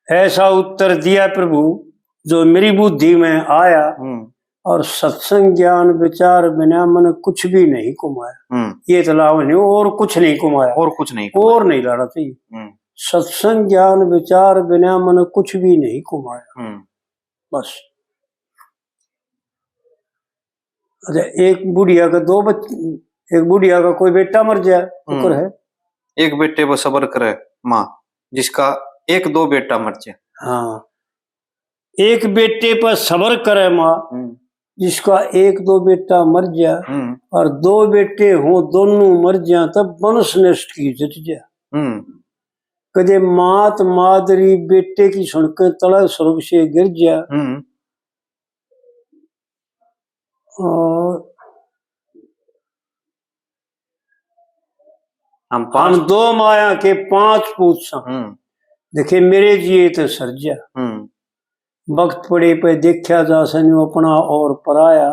ऐसा उत्तर दिया प्रभु जो मेरी बुद्धि में आया, और सत्संग ज्ञान विचार बिना मन कुछ भी नहीं कमाया। ये तलाव नहीं, और कुछ नहीं कमाया, और नहीं लाना चाहिए। सत्संग ज्ञान विचार बिना मन कुछ भी नहीं कमाया, बस। अच्छा, एक बुढ़िया का दो बच्चे, एक बुढ़िया का कोई बेटा मर जाए तो है, एक बेटे पर सब्र करे माँ, जिसका एक दो बेटा मर जाए। हाँ, एक बेटे पर सब्र करे माँ, जिसका एक दो बेटा मर जाए, और दो बेटे हो दोनों मर जाए, तब वंश नष्ट की जट जाए। कदे मात मादरी बेटे की सुनकर तला स्वर्ग से गिर जाए, और हम दो माया के पांच पूत सा, देखे मेरे जिए तो सर्जा। वक्त पड़े पे देखा जा सन्यो अपना और पराया,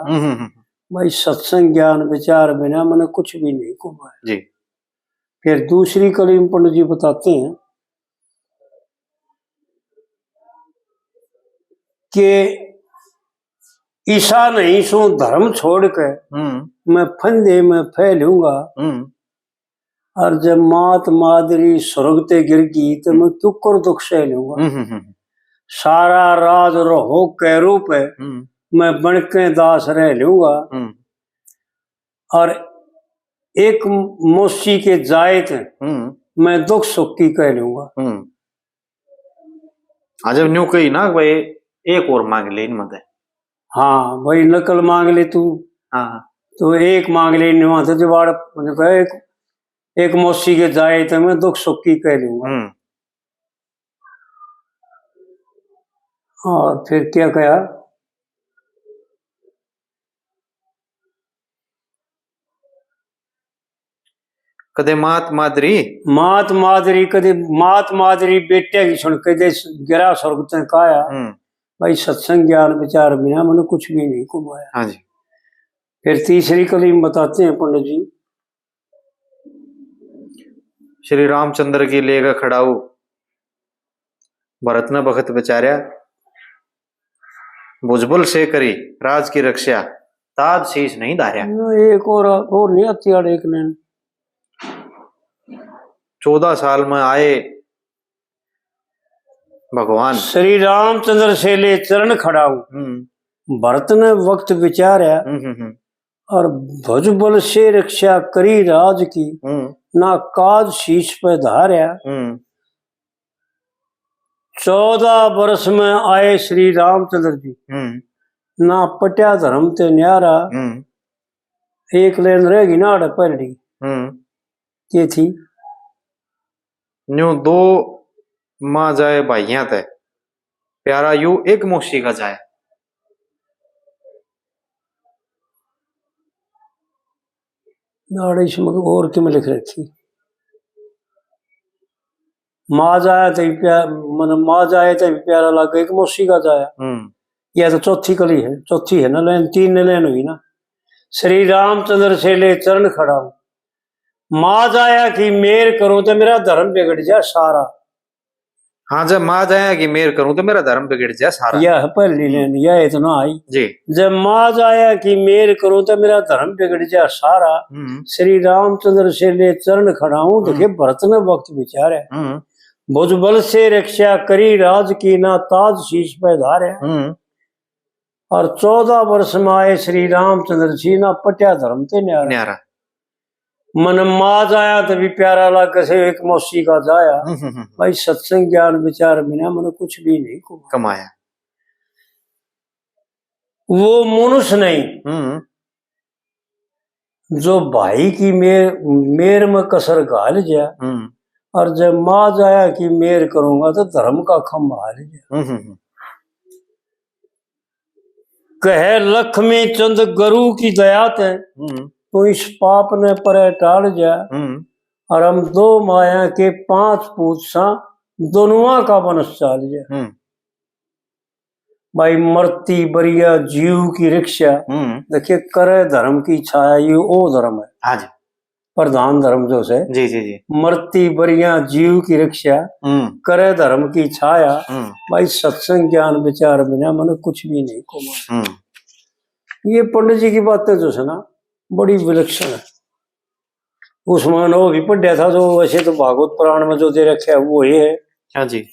भाई सत्संग ज्ञान विचार बिना मैंने कुछ भी नहीं कमाया जी। फिर दूसरी कड़ी में पंडित जी बताते हैं कि ईसा नहीं सो धर्म छोड़ कर मैं फंदे में फैलूंगा, और जब मात मादरी स्वर्ग ते गिर गई तो मैं क्यों कर दुख सह लूंगा। सारा राज रहो के रूप है, मैं बनके दास रह लूंगा, और एक मौसी के जायत मैं दुख सुख की कह लूंगा। जब न्यू कही ना भाई एक और मांग ले मत, हाँ भाई नकल मांग ले तू, हाँ तो एक मांग ले न्यू तो जुगाड़ एक मौसी के जायत मैं दुख सुख की कह लूंगा। और फिर क्या कहा, कदे मात मादरी कदे मात मादरी बेटे की सुन कदे गिरा स्वर्ग तक काया, भाई सत्संग ज्ञान विचार बिना मैंने कुछ भी नहीं कमाया। हाँ जी। फिर तीसरी कली में बताते हैं पंडित जी, श्री रामचंद्र की लेगा खड़ाऊ, भरत ने भगत बेचारा, भुजबल से करी राज की रक्षा, ताज शीश नहीं धार्या। एक और नहीं आती एक ने 14 साल में आए भगवान श्री रामचंद्र से ले चरण खड़ाऊ, भरत ने वक्त विचारा, और भुजबल से रक्षा करी राज की, ना काज शीश पे धार्या। 14 वर्ष में आए श्री रामचंद्र जी, ना पट्या धर्म ते न्यारा, एक लेन रहेगी ना अड़ पलड़ी, ये थी न्यू दो माँ जाए भाइया थे, प्यारा यू एक मौसी का जाए। और क्यों लिख रखी, माँ जाए तो प्यार मन, माँ जाए तो प्यारा लगे एक मौसी का जाया। यह तो चौथी कली है, चौथी है ना लेन, 3 ने लेन हुई ना। श्री रामचंद्र से ले चरण खड़ा, माँ जाया कि मेर करूं तो मेरा धर्म बिगड़ जाए सारा। हाँ, जब माँ जाया कि मेर करूं तो मेरा धर्म बिगड़ जाए सारा, यह पहली लेन, यह इतना आई जी। जब माँ जाया कि मेर करूं तो मेरा धर्म बिगड़ जाए सारा, श्री रामचंद्र से ले चरण खड़ा हूं, देखिए भरत ने वक्त विचारे, भुजबल से रक्षा करी राज की, ना ताज शीश पे धारे। और 14 वर्ष में आए श्री रामचंद्र जी, ना पट्या धर्म ते न्यारा। मन माँ जाया तो भी प्यारा लगा से एक मौसी का जाया, भाई सत्संग ज्ञान विचार बिना मैंने कुछ भी नहीं कमाया। वो मनुष्य नहीं जो भाई की मेर में कसर घाल जा, और जब माँ जाया कि मेर करूंगा तो धर्म का खम्भा हाल जा। कहे लक्ष्मी चंद गुरु की दया ते, तो इस पाप ने परे टाल जा, और हम 2 माया के 5 पूत सा दोनों का वंश चाल जा। भाई मरती बरिया जीव की रिक्शा, देखिए करे धर्म की छाया, ये ओ धर्म है। हाँ जी। प्रधान धर्म जो से जी जी जी। मरती बरिया जीव की रक्षा करे धर्म की छाया। भाई सत्संग ज्ञान विचार बिना मन कुछ भी नहीं को। ये पंडित जी की बातें जो है ना बड़ी विलक्षण है। उसमें वो भी पढ़ा था जो वैसे तो भागवत पुराण में जो दे रखे है वो ये है। हाँ जी।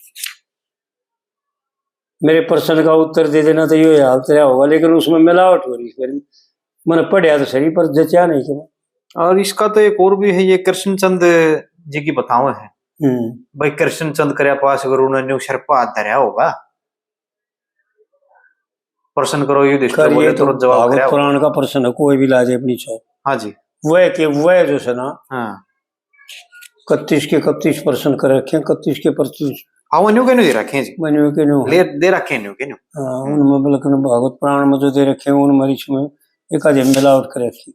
मेरे प्रश्न का उत्तर दे देना तो ये हाल तेरा होगा, लेकिन उसमें मिलावट हो रही फिर मैंने पढ़ा तो सही पर जचा नहीं कि। और इसका तो एक और भी है, ये कृष्णचंद जी की बताओ है भाई। कृष्णचंद करे पास अगर उन्होंने सर पर हाथ धरा होगा, प्रश्न करो युधिष्ठिर बोले तो जवाब भागवत पुराण का प्रश्न है, कोई भी लाजे अपनी छो। हाँ जी। वह के वह जो है ना हाँ 31 के 31 प्रश्न कर रखे हैं, 31 के 25 के दे रखे जी, मनु के नो ले दे रखे के नो। उनमें बल्कि भागवत पुराण में जो दे रखे हैं उन मरीच में एक आधे मिलावट कर रखी।